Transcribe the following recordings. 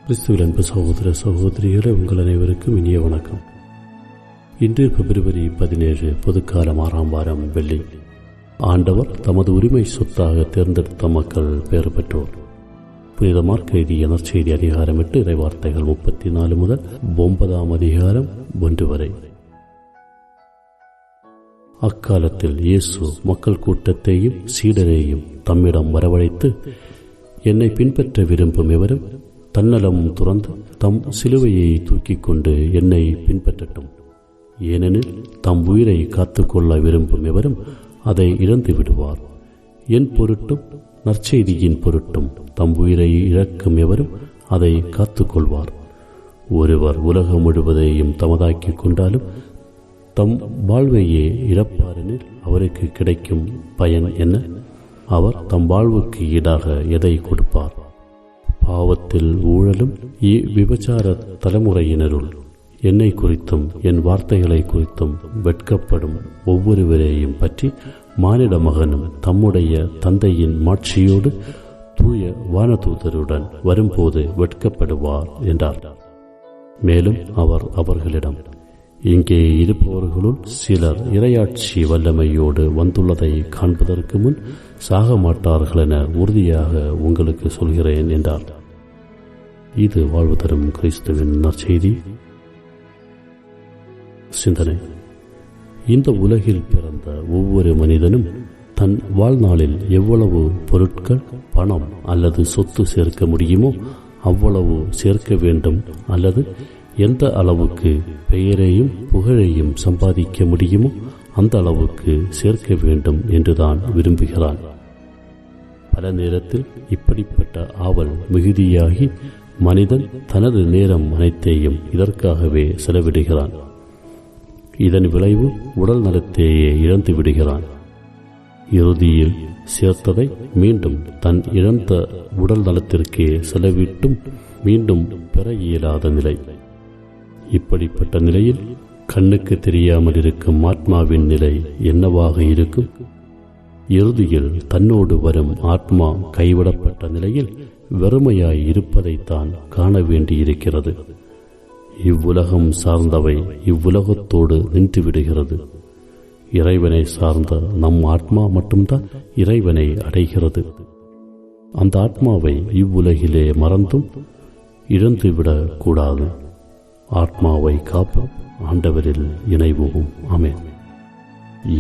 கிறிஸ்துவில் அன்பு சகோதர சகோதரிகளே, உங்கள் அனைவருக்கும் இனிய வணக்கம். இன்று பிப்ரவரி 17 பொதுக்கால 6ஆம் வாரம் வெள்ளி. ஆண்டவர் தமது உரிமை சொத்தாக தேர்ந்தெடுத்த மக்கள் பெயர் பெற்றோர். புனித மார்க் எழுதிய நற்செய்தி அதிகாரம் 8 இறைவார்த்தைகள் 34 முதல் 9ஆம் அதிகாரம் 1 வரை. அக்காலத்தில் இயேசு மக்கள் கூட்டத்தையும் சீடரையும் தம்மிடம் வரவழைத்து, என்னை பின்பற்ற விரும்பும் எவரும் தன்னலம் துறந்து தம் சிலுவையை தூக்கிக் கொண்டு என்னை பின்பற்றட்டும். ஏனெனில் தம் உயிரை காத்துக்கொள்ள விரும்பும் எவரும் அதை இழந்து விடுவார். என் பொருட்டும் நற்செய்தியின் பொருட்டும் தம் உயிரை இழக்கும் எவரும் அதை காத்துக்கொள்வார். ஒருவர் உலகம் முழுவதையும் தமதாக்கிக் கொண்டாலும் தம் வாழ்வையே இழப்பாரெனில் அவருக்கு கிடைக்கும் பயன் என்ன? அவர் தம் வாழ்வுக்கு ஈடாக எதை கொடுப்பார்? பாவத்தில் ஊழலும் விபச்சார தலைமுறையினருள் என்னை குறித்தும் என் வார்த்தைகளை குறித்தும் வெட்கப்படும் ஒவ்வொருவரையும் பற்றி மானிட மகனும் தம்முடைய தந்தையின் மாட்சியோடு தூய வானதூதருடன் வரும்போது வெட்கப்படுவார் என்றார். மேலும் அவர் அவர்களிடம், இங்கே இருப்பவர்களுள் சிலர் இறையாட்சி வல்லமையோடு வந்துள்ளதை காண்பதற்கு முன் சாக மாட்டார்கள் என உறுதியாக உங்களுக்கு சொல்கிறேன் என்றார். இது வாழ்வு தரும் கிறிஸ்துவின் நற்செய்தி. சிந்தனை. இந்த உலகில் பிறந்த ஒவ்வொரு மனிதனும் தன் வாழ்நாளில் எவ்வளவு பொருட்கள், பணம் அல்லது சொத்து சேர்க்க முடியுமோ அவ்வளவு சேர்க்க வேண்டும், அல்லது எந்த அளவுக்கு பெயரையும் புகழையும் சம்பாதிக்க முடியுமோ அந்த அளவுக்கு சேர்க்க வேண்டும் என்றுதான் விரும்புகிறான். பல நேரத்தில் இப்படிப்பட்ட ஆவல் மிகுதியாகி மனிதன் தனது நேரம் அனைத்தையும் இதற்காகவே செலவிடுகிறான். இதன் விளைவு உடல் நலத்தையே இழந்து விடுகிறான். இறுதியில் சேர்த்ததை மீண்டும் தன் இழந்த உடல் நலத்திற்கே செலவிட்டும் மீண்டும் பெற இயலாத நிலை. இப்படிப்பட்ட நிலையில் கண்ணுக்கு தெரியாமல் இருக்கும் ஆத்மாவின் நிலை என்னவாக இருக்கும்? இறுதியில் தன்னோடு வரும் ஆத்மா கைவிடப்பட்ட நிலையில் வெறுமையாய் இருப்பதைத்தான் காண வேண்டியிருக்கிறது. இவ்வுலகம் சார்ந்தவை இவ்வுலகத்தோடு நின்று விடுகிறது. இறைவனை சார்ந்த நம் ஆத்மா மட்டும்தான் இறைவனை அடைகிறது. அந்த ஆத்மாவை இவ்வுலகிலே மறந்தும் இழந்துவிடக் கூடாது. ஆத்மாவை காப்போம், ஆண்டவரில் இணைவோம். ஆமென்.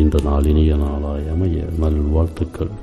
இந்த நாள் இனிய நாளாய் அமைய நல்வாழ்த்துக்கள்.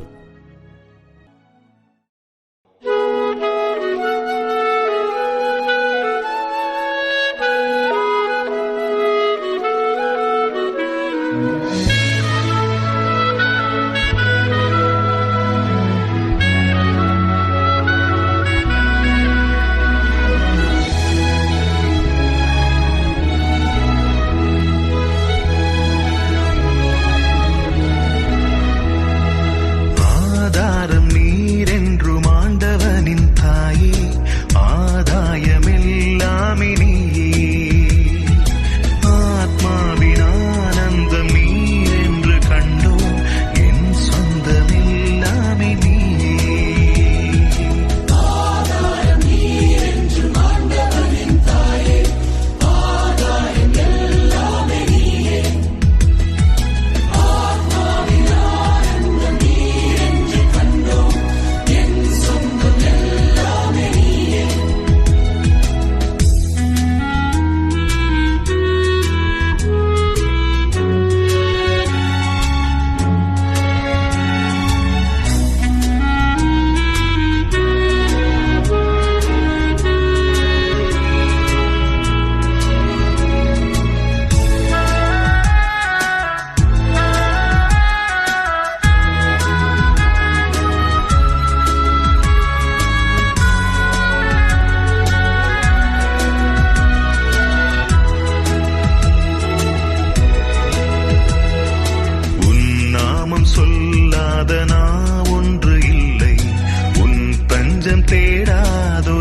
சொல்லாத நான் ஒன்று இல்லை, உன் தஞ்சம் தேடாதோ